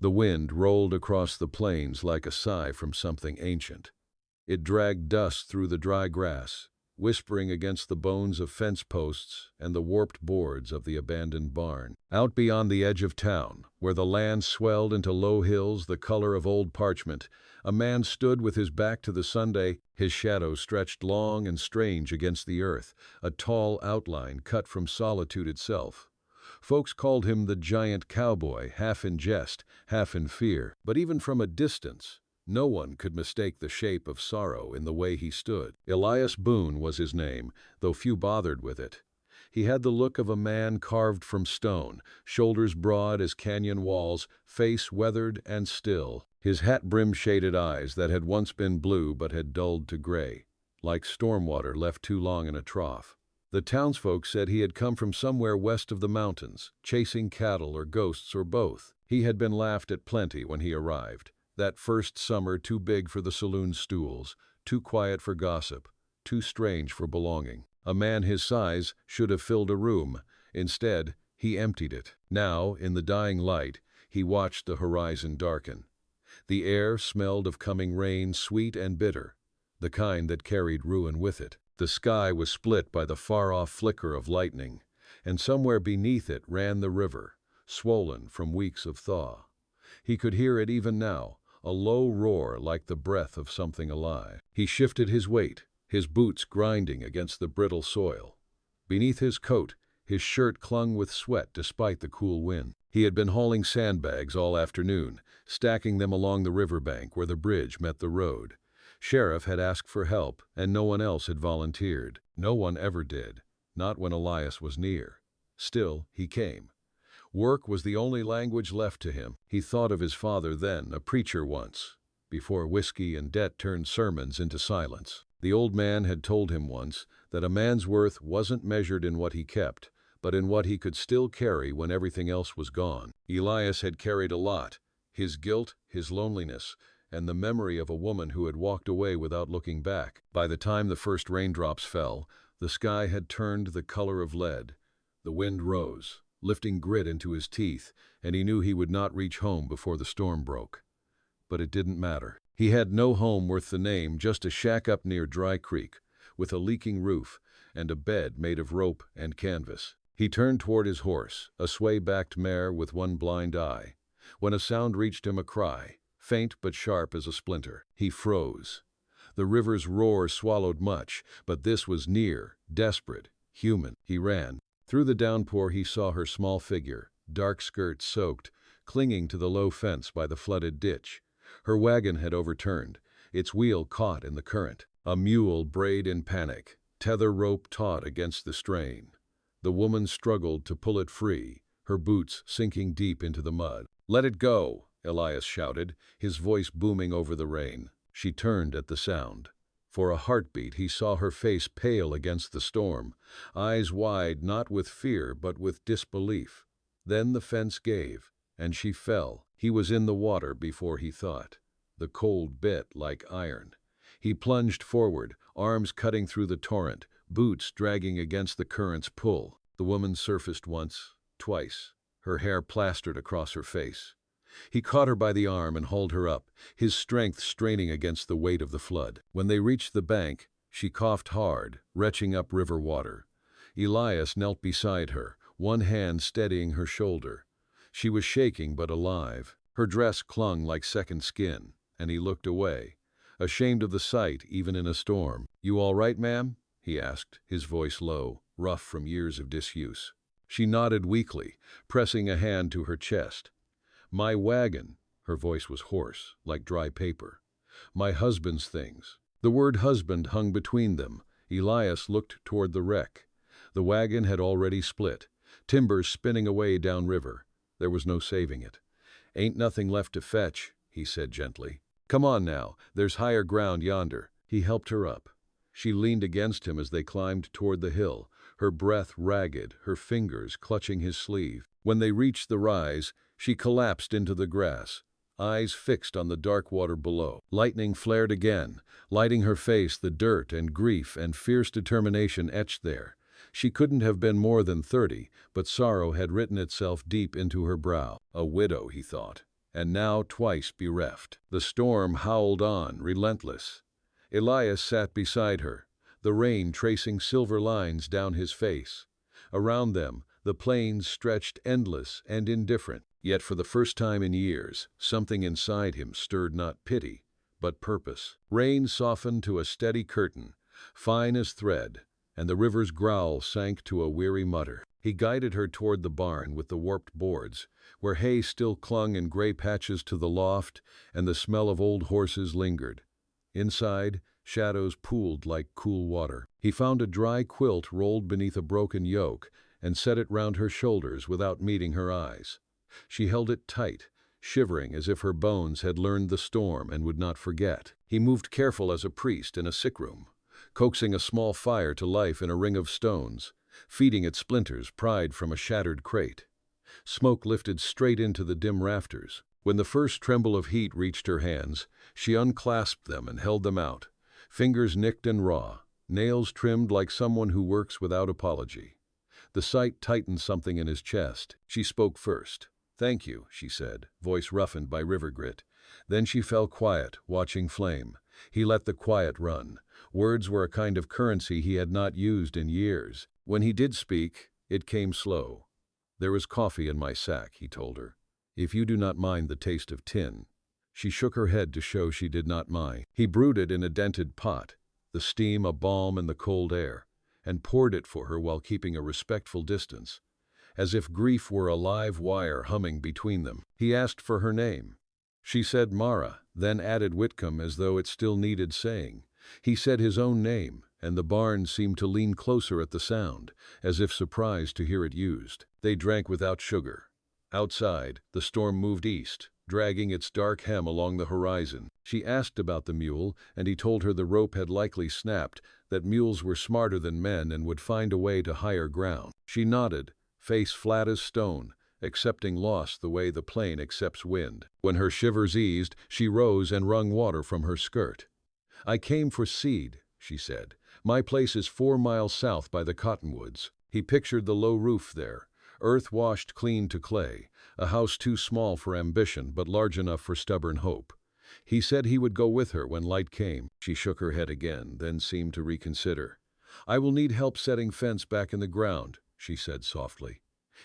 The wind rolled across the plains like a sigh from something ancient. It dragged dust through the dry grass, whispering against the bones of fence posts and the warped boards of the abandoned barn. Out beyond the edge of town, where the land swelled into low hills the color of old parchment, a man stood with his back to the Sunday, his shadow stretched long and strange against the earth, a tall outline cut from solitude itself. Folks called him the Giant Cowboy, half in jest, half in fear, but even from a distance, no one could mistake the shape of sorrow in the way he stood. Elias Boone was his name, though few bothered with it. He had the look of a man carved from stone, shoulders broad as canyon walls, face weathered and still. His hat-brim shaded eyes that had once been blue but had dulled to gray, like storm water left too long in a trough. The townsfolk said he had come from somewhere west of the mountains, chasing cattle or ghosts or both. He had been laughed at plenty when he arrived. That first summer too big for the saloon stools, too quiet for gossip, too strange for belonging. A man his size should have filled a room. Instead, he emptied it. Now, in the dying light, he watched the horizon darken. The air smelled of coming rain, sweet and bitter, the kind that carried ruin with it. The sky was split by the far-off flicker of lightning, and somewhere beneath it ran the river, swollen from weeks of thaw. He could hear it even now, a low roar like the breath of something alive. He shifted his weight, his boots grinding against the brittle soil. Beneath his coat, his shirt clung with sweat despite the cool wind. He had been hauling sandbags all afternoon, stacking them along the riverbank where the bridge met the road. Sheriff had asked for help, and no one else had volunteered. No one ever did, not when Elias was near. Still, he came. Work was the only language left to him. He thought of his father then, a preacher once, before whiskey and debt turned sermons into silence. The old man had told him once that a man's worth wasn't measured in what he kept, but in what he could still carry when everything else was gone. Elias had carried a lot, his guilt, his loneliness, and the memory of a woman who had walked away without looking back. By the time the first raindrops fell, the sky had turned the color of lead. The wind rose, lifting grit into his teeth, and he knew he would not reach home before the storm broke. But it didn't matter. He had no home worth the name, just a shack up near Dry Creek, with a leaking roof and a bed made of rope and canvas. He turned toward his horse, a sway-backed mare with one blind eye, when a sound reached him, a cry, faint but sharp as a splinter. He froze. The river's roar swallowed much, but this was near, desperate, human. He ran. Through the downpour he saw her small figure, dark skirt soaked, clinging to the low fence by the flooded ditch. Her wagon had overturned, its wheel caught in the current. A mule brayed in panic, tether rope taut against the strain. The woman struggled to pull it free, her boots sinking deep into the mud. "Let it go," Elias shouted, his voice booming over the rain. She turned at the sound. For a heartbeat he saw her face pale against the storm, eyes wide not with fear but with disbelief. Then the fence gave, and she fell. He was in the water before he thought. The cold bit like iron. He plunged forward, arms cutting through the torrent, boots dragging against the current's pull. The woman surfaced once, twice, her hair plastered across her face. He caught her by the arm and hauled her up, his strength straining against the weight of the flood. When they reached the bank, she coughed hard, retching up river water. Elias knelt beside her, one hand steadying her shoulder. She was shaking but alive. Her dress clung like second skin, and he looked away, ashamed of the sight even in a storm. "You all right, ma'am?" he asked, his voice low, rough from years of disuse. She nodded weakly, pressing a hand to her chest. "My wagon," her voice was hoarse, like dry paper. "My husband's things." The word husband hung between them. Elias looked toward the wreck. The wagon had already split, timbers spinning away downriver. There was no saving it. "Ain't nothing left to fetch," he said gently. "Come on now, there's higher ground yonder." He helped her up. She leaned against him as they climbed toward the hill, her breath ragged, her fingers clutching his sleeve. When they reached the rise, she collapsed into the grass, eyes fixed on the dark water below. Lightning flared again, lighting her face. The dirt and grief and fierce determination etched there. She couldn't have been more than 30, but sorrow had written itself deep into her brow. A widow, he thought. and now twice bereft. The storm howled on, relentless. Elias sat beside her, the rain tracing silver lines down his face. Around them, the plains stretched endless and indifferent. Yet for the first time in years, something inside him stirred not pity, but purpose. Rain softened to a steady curtain, fine as thread, and the river's growl sank to a weary mutter. He guided her toward the barn with the warped boards, where hay still clung in gray patches to the loft and the smell of old horses lingered. Inside, shadows pooled like cool water. He found a dry quilt rolled beneath a broken yoke and set it round her shoulders without meeting her eyes. She held it tight, shivering as if her bones had learned the storm and would not forget. He moved careful as a priest in a sick room, coaxing a small fire to life in a ring of stones, feeding it splinters pried from a shattered crate. Smoke lifted straight into the dim rafters. When the first tremble of heat reached her hands, she unclasped them and held them out, fingers nicked and raw, nails trimmed like someone who works without apology. The sight tightened something in his chest. She spoke first. "Thank you," she said, voice roughened by river grit. Then she fell quiet, watching flame. He let the quiet run. Words were a kind of currency he had not used in years. When he did speak, it came slow. "There is coffee in my sack," he told her, "if you do not mind the taste of tin." She shook her head to show she did not mind. He brewed it in a dented pot, the steam a balm in the cold air, and poured it for her while keeping a respectful distance, as if grief were a live wire humming between them. He asked for her name. She said Mara, then added Whitcomb as though it still needed saying. He said his own name, and the barn seemed to lean closer at the sound, as if surprised to hear it used. They drank without sugar. Outside, the storm moved east, dragging its dark hem along the horizon. She asked about the mule, and he told her the rope had likely snapped, that mules were smarter than men and would find a way to higher ground. She nodded, face flat as stone, accepting loss the way the plain accepts wind. When her shivers eased, she rose and wrung water from her skirt. "I came for seed," she said. "My place is 4 miles south by the cottonwoods." He pictured the low roof there, earth washed clean to clay, a house too small for ambition but large enough for stubborn hope. He said he would go with her when light came. She shook her head again, then seemed to reconsider. "I will need help setting fence back in the ground," she said softly.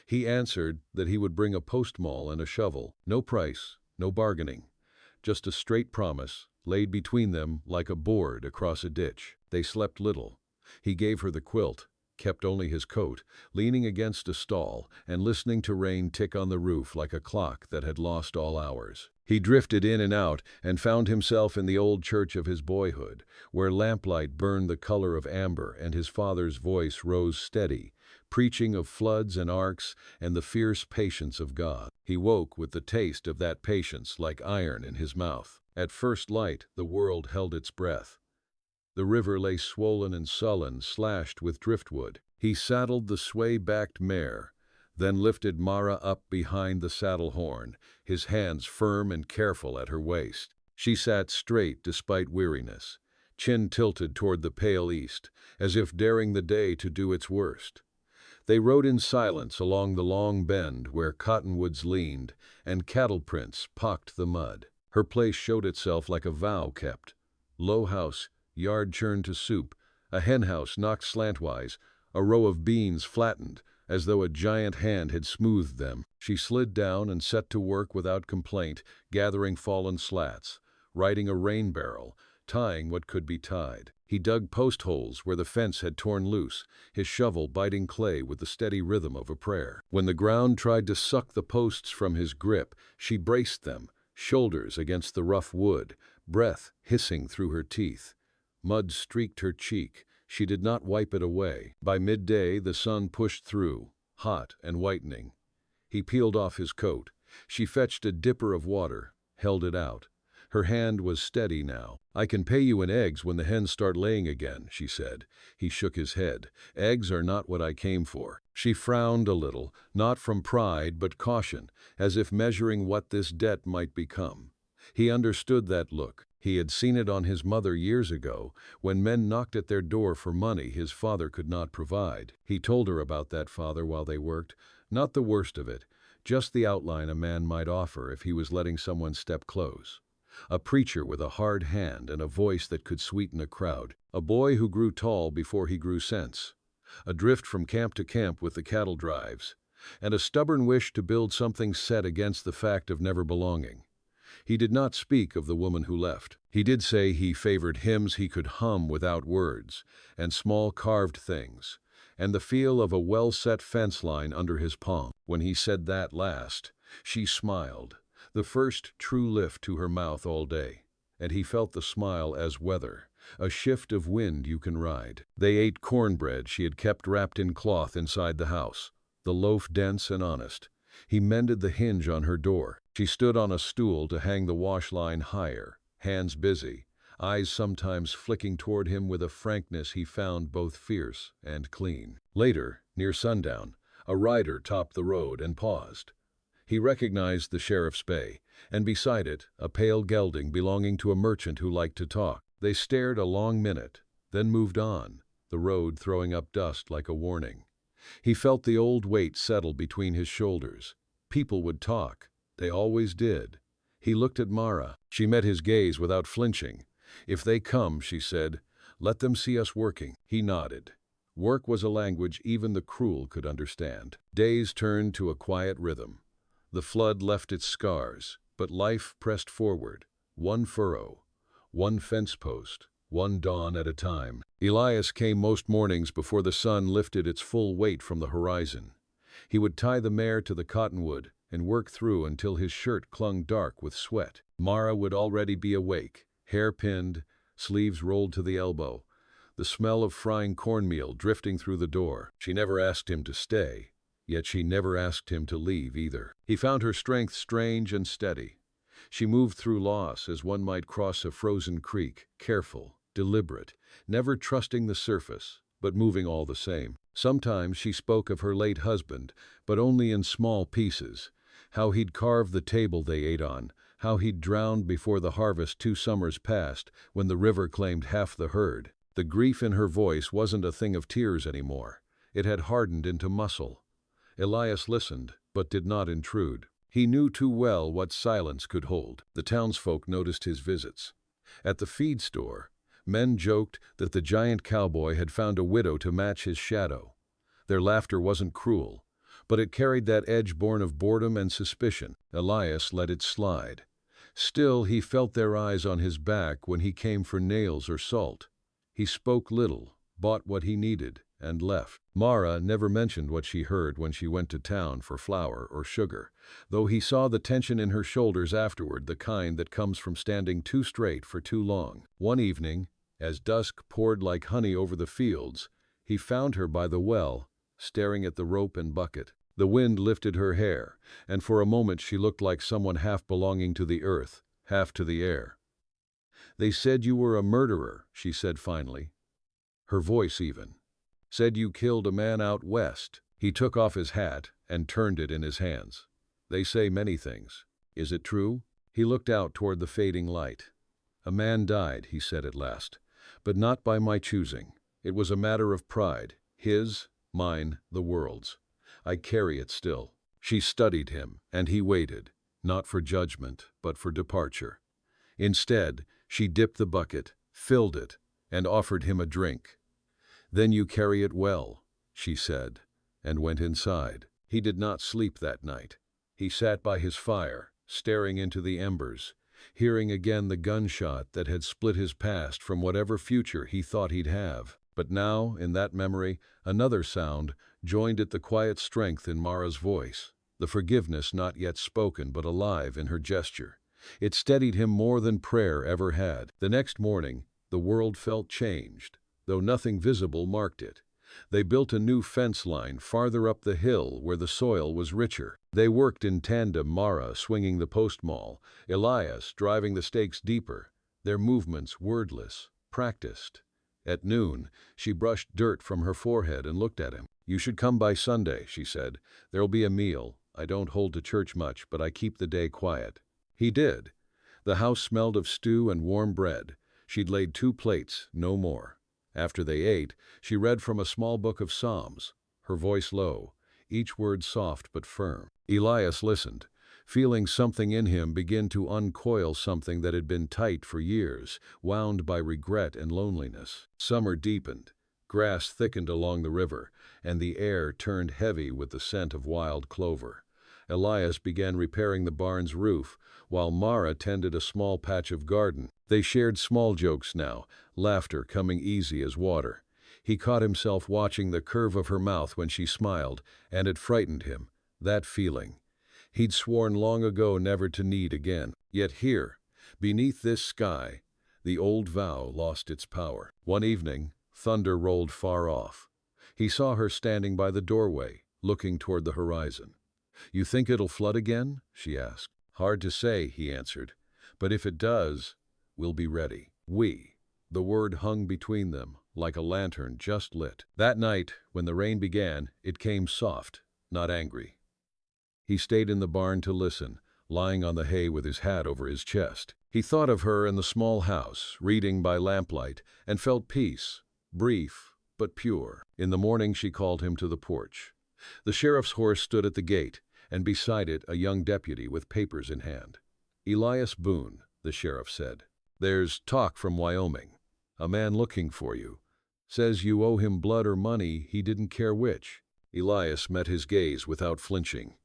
He answered that he would bring a post maul and a shovel. No price, no bargaining, just a straight promise, laid between them like a board across a ditch. They slept little. He gave her the quilt, kept only his coat, leaning against a stall and listening to rain tick on the roof like a clock that had lost all hours. He drifted in and out and found himself in the old church of his boyhood, where lamplight burned the color of amber and his father's voice rose steady, preaching of floods and arcs and the fierce patience of God. He woke with the taste of that patience like iron in his mouth. At first light, the world held its breath. The river lay swollen and sullen, slashed with driftwood. He saddled the sway-backed mare, then lifted Mara up behind the saddle horn, his hands firm and careful at her waist. She sat straight despite weariness, chin tilted toward the pale east, as if daring the day to do its worst. They rode in silence along the long bend where cottonwoods leaned and cattle prints pocked the mud. Her place showed itself like a vow kept. Low house, yard churned to soup, a hen house knocked slantwise, a row of beans flattened, as though a giant hand had smoothed them. She slid down and set to work without complaint, gathering fallen slats, righting a rain barrel, tying what could be tied. He dug post holes where the fence had torn loose, his shovel biting clay with the steady rhythm of a prayer. When the ground tried to suck the posts from his grip, she braced them, shoulders against the rough wood, breath hissing through her teeth. Mud streaked her cheek. She did not wipe it away. By midday, the sun pushed through, hot and whitening. He peeled off his coat. She fetched a dipper of water, held it out. Her hand was steady now. "I can pay you in eggs when the hens start laying again," she said. He shook his head. "Eggs are not what I came for." She frowned a little, not from pride but caution, as if measuring what this debt might become. He understood that look. He had seen it on his mother years ago, when men knocked at their door for money his father could not provide. He told her about that father while they worked, not the worst of it, just the outline a man might offer if he was letting someone step close. A preacher with a hard hand and a voice that could sweeten a crowd. A boy who grew tall before he grew sense. Adrift from camp to camp with the cattle drives. And a stubborn wish to build something set against the fact of never belonging. He did not speak of the woman who left. He did say he favored hymns he could hum without words, and small carved things, and the feel of a well-set fence line under his palm. When he said that last, she smiled, the first true lift to her mouth all day, and he felt the smile as weather, a shift of wind you can ride. They ate cornbread she had kept wrapped in cloth inside the house, the loaf dense and honest. He mended the hinge on her door. She stood on a stool to hang the wash line higher, hands busy, eyes sometimes flicking toward him with a frankness he found both fierce and clean. Later, near sundown, a rider topped the road and paused. He recognized the sheriff's bay, and beside it, a pale gelding belonging to a merchant who liked to talk. They stared a long minute, then moved on, the road throwing up dust like a warning. He felt the old weight settle between his shoulders. People would talk. They always did. He looked at Mara. She met his gaze without flinching. "If they come," she said, "let them see us working." He nodded. Work was a language even the cruel could understand. Days turned to a quiet rhythm. The flood left its scars, but life pressed forward, one furrow, one fence post, one dawn at a time. Elias came most mornings before the sun lifted its full weight from the horizon. He would tie the mare to the cottonwood and work through until his shirt clung dark with sweat. Mara would already be awake, hair pinned, sleeves rolled to the elbow, the smell of frying cornmeal drifting through the door. She never asked him to stay, yet she never asked him to leave either. He found her strength strange and steady. She moved through loss as one might cross a frozen creek, careful, deliberate, never trusting the surface, but moving all the same. Sometimes she spoke of her late husband, but only in small pieces. How he'd carved the table they ate on, how he'd drowned before the harvest 2 summers past when the river claimed half the herd. The grief in her voice wasn't a thing of tears anymore. It had hardened into muscle. Elias listened, but did not intrude. He knew too well what silence could hold. The townsfolk noticed his visits. At the feed store, men joked that the Giant Cowboy had found a widow to match his shadow. Their laughter wasn't cruel, but it carried that edge born of boredom and suspicion. Elias let it slide. Still, he felt their eyes on his back when he came for nails or salt. He spoke little, bought what he needed, and left. Mara never mentioned what she heard when she went to town for flour or sugar, though he saw the tension in her shoulders afterward, the kind that comes from standing too straight for too long. One evening, as dusk poured like honey over the fields, he found her by the well, staring at the rope and bucket. The wind lifted her hair, and for a moment she looked like someone half belonging to the earth, half to the air. "They said you were a murderer," she said finally. Her voice even. "Said you killed a man out west." He took off his hat and turned it in his hands. "They say many things. Is it true?" He looked out toward the fading light. "A man died," he said at last, "but not by my choosing. It was a matter of pride, his, mine, the world's. I carry it still." She studied him, and he waited, not for judgment, but for departure. Instead, she dipped the bucket, filled it, and offered him a drink. "Then you carry it well," she said, and went inside. He did not sleep that night. He sat by his fire, staring into the embers, hearing again the gunshot that had split his past from whatever future he thought he'd have. But now, in that memory, another sound joined it, the quiet strength in Mara's voice, the forgiveness not yet spoken but alive in her gesture. It steadied him more than prayer ever had. The next morning, the world felt changed, though nothing visible marked it. They built a new fence line farther up the hill where the soil was richer. They worked in tandem, Mara swinging the post maul, Elias driving the stakes deeper, their movements wordless, practiced. At noon, she brushed dirt from her forehead and looked at him. "You should come by Sunday," she said. "There'll be a meal. I don't hold to church much, but I keep the day quiet." He did. The house smelled of stew and warm bread. She'd laid 2 plates, no more. After they ate, she read from a small book of Psalms, her voice low, each word soft but firm. Elias listened, feeling something in him begin to uncoil something that had been tight for years, wound by regret and loneliness. Summer deepened, grass thickened along the river, and the air turned heavy with the scent of wild clover. Elias began repairing the barn's roof, while Mara tended a small patch of garden. They shared small jokes now, laughter coming easy as water. He caught himself watching the curve of her mouth when she smiled, and it frightened him, that feeling. He'd sworn long ago never to need again. Yet here, beneath this sky, the old vow lost its power. One evening, thunder rolled far off. He saw her standing by the doorway, looking toward the horizon. "You think it'll flood again?" she asked. "Hard to say," he answered. "But if it does, we'll be ready." We. The word hung between them, like a lantern just lit. That night, when the rain began, it came soft, not angry. He stayed in the barn to listen, lying on the hay with his hat over his chest. He thought of her in the small house, reading by lamplight, and felt peace, brief but pure. In the morning she called him to the porch. The sheriff's horse stood at the gate, and beside it a young deputy with papers in hand. "Elias Boone," the sheriff said. "There's talk from Wyoming. A man looking for you. Says you owe him blood or money, he didn't care which." Elias met his gaze without flinching.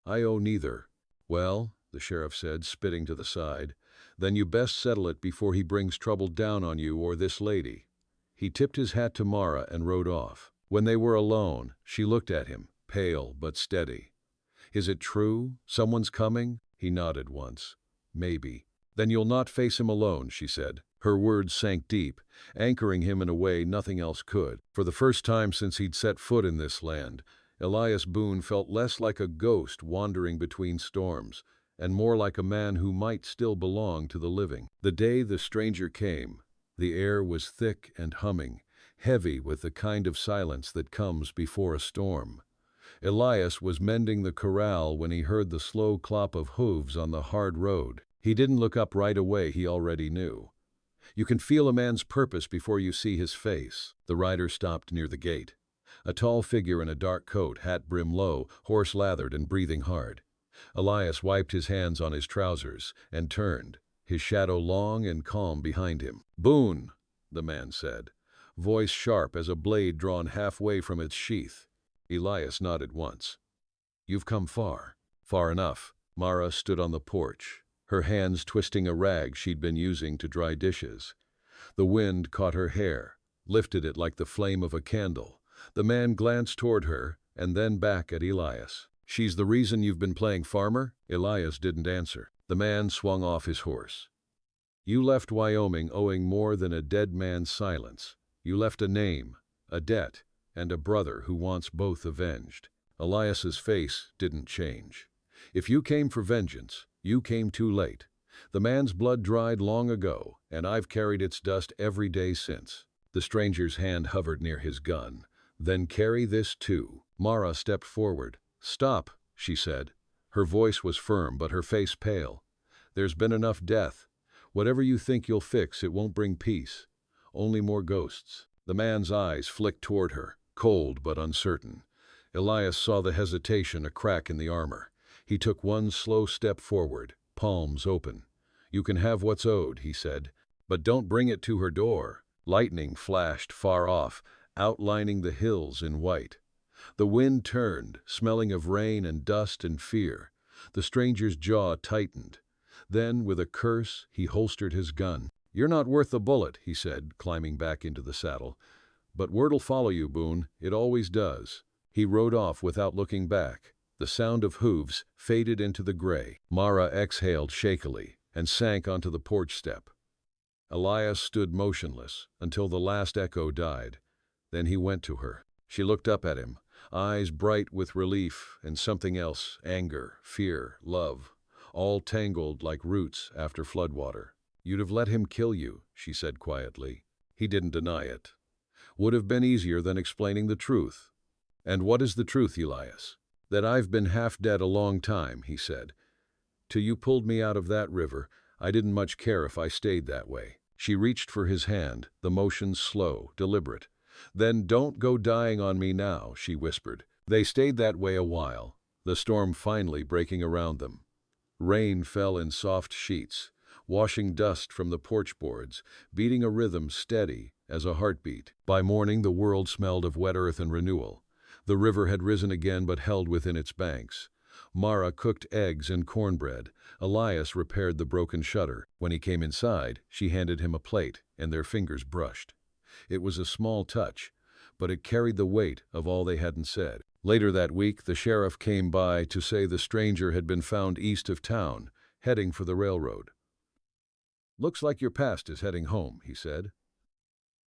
"I owe neither." "Well," the sheriff said, spitting to the side, "then you best settle it before he brings trouble down on you or this lady." He tipped his hat to Mara and rode off. When they were alone, she looked at him, pale but steady. "Is it true? Someone's coming?" He nodded once. "Maybe." "Then you'll not face him alone," she said. Her words sank deep, anchoring him in a way nothing else could. For the first time since he'd set foot in this land, Elias Boone felt less like a ghost wandering between storms, and more like a man who might still belong to the living. The day the stranger came, the air was thick and humming, heavy with the kind of silence that comes before a storm. Elias was mending the corral when he heard the slow clop of hooves on the hard road. He didn't look up right away, he already knew. You can feel a man's purpose before you see his face. The rider stopped near the gate. A tall figure in a dark coat, hat brim low, horse lathered and breathing hard. Elias wiped his hands on his trousers and turned, his shadow long and calm behind him. "Boone," the man said, voice sharp as a blade drawn halfway from its sheath. Elias nodded once. "You've come far." "Far enough." Mara stood on the porch, her hands twisting a rag she'd been using to dry dishes. The wind caught her hair, lifted it like the flame of a candle. The man glanced toward her, and then back at Elias. "She's the reason you've been playing farmer?" Elias didn't answer. The man swung off his horse. "You left Wyoming owing more than a dead man's silence. You left a name, a debt, and a brother who wants both avenged." Elias's face didn't change. "If you came for vengeance, you came too late. The man's blood dried long ago, and I've carried its dust every day since." The stranger's hand hovered near his gun. "Then carry this too." Mara stepped forward. "Stop," she said. Her voice was firm, but her face pale. "There's been enough death. Whatever you think you'll fix, it won't bring peace. Only more ghosts." The man's eyes flicked toward her, cold but uncertain. Elias saw the hesitation, a crack in the armor. He took one slow step forward, palms open. "You can have what's owed," he said, "but don't bring it to her door." Lightning flashed far off, outlining the hills in white. The wind turned, smelling of rain and dust and fear. The stranger's jaw tightened. Then, with a curse, he holstered his gun. "You're not worth a bullet," he said, climbing back into the saddle. "But word'll follow you, Boone. It always does." He rode off without looking back. The sound of hooves faded into the gray. Mara exhaled shakily and sank onto the porch step. Elias stood motionless until the last echo died. Then he went to her. She looked up at him, eyes bright with relief and something else, anger, fear, love, all tangled like roots after floodwater. "You'd have let him kill you," she said quietly. He didn't deny it. "Would have been easier than explaining the truth." "And what is the truth, Elias?" "That I've been half dead a long time," he said. "Till you pulled me out of that river, I didn't much care if I stayed that way." She reached for his hand, the motion slow, deliberate. "Then don't go dying on me now," she whispered. They stayed that way a while, the storm finally breaking around them. Rain fell in soft sheets, washing dust from the porch boards, beating a rhythm steady as a heartbeat. By morning, the world smelled of wet earth and renewal. The river had risen again but held within its banks. Mara cooked eggs and cornbread. Elias repaired the broken shutter. When he came inside, she handed him a plate, and their fingers brushed. It was a small touch, but it carried the weight of all they hadn't said. Later that week, the sheriff came by to say the stranger had been found east of town, heading for the railroad. "Looks like your past is heading home," he said.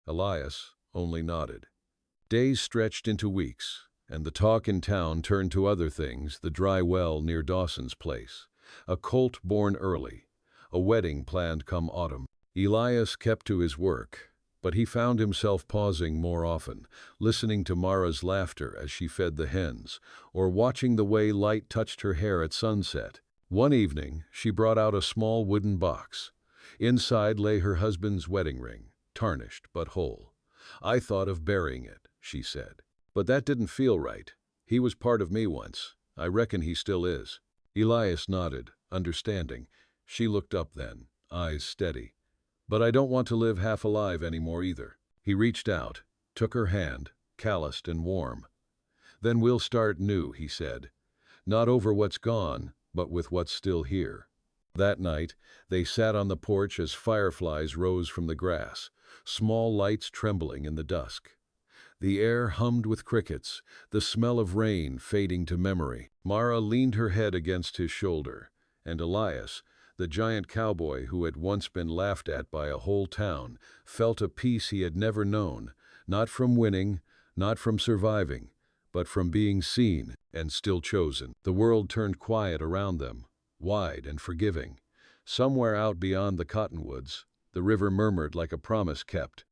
Elias only nodded. Days stretched into weeks, and the talk in town turned to other things: the dry well near Dawson's place, a colt born early, a wedding planned come autumn. Elias kept to his work, but he found himself pausing more often, listening to Mara's laughter as she fed the hens, or watching the way light touched her hair at sunset. One evening, she brought out a small wooden box. Inside lay her husband's wedding ring, tarnished but whole. "I thought of burying it," she said. "But that didn't feel right. He was part of me once. I reckon he still is." Elias nodded, understanding. She looked up then, eyes steady. "But I don't want to live half alive anymore either." He reached out, took her hand, calloused and warm. "Then we'll start new," he said. "Not over what's gone, but with what's still here." That night, they sat on the porch as fireflies rose from the grass, small lights trembling in the dusk. The air hummed with crickets, the smell of rain fading to memory. Mara leaned her head against his shoulder, and Elias, the giant cowboy who had once been laughed at by a whole town, felt a peace he had never known, not from winning, not from surviving, but from being seen and still chosen. The world turned quiet around them, wide and forgiving. Somewhere out beyond the cottonwoods, the river murmured like a promise kept.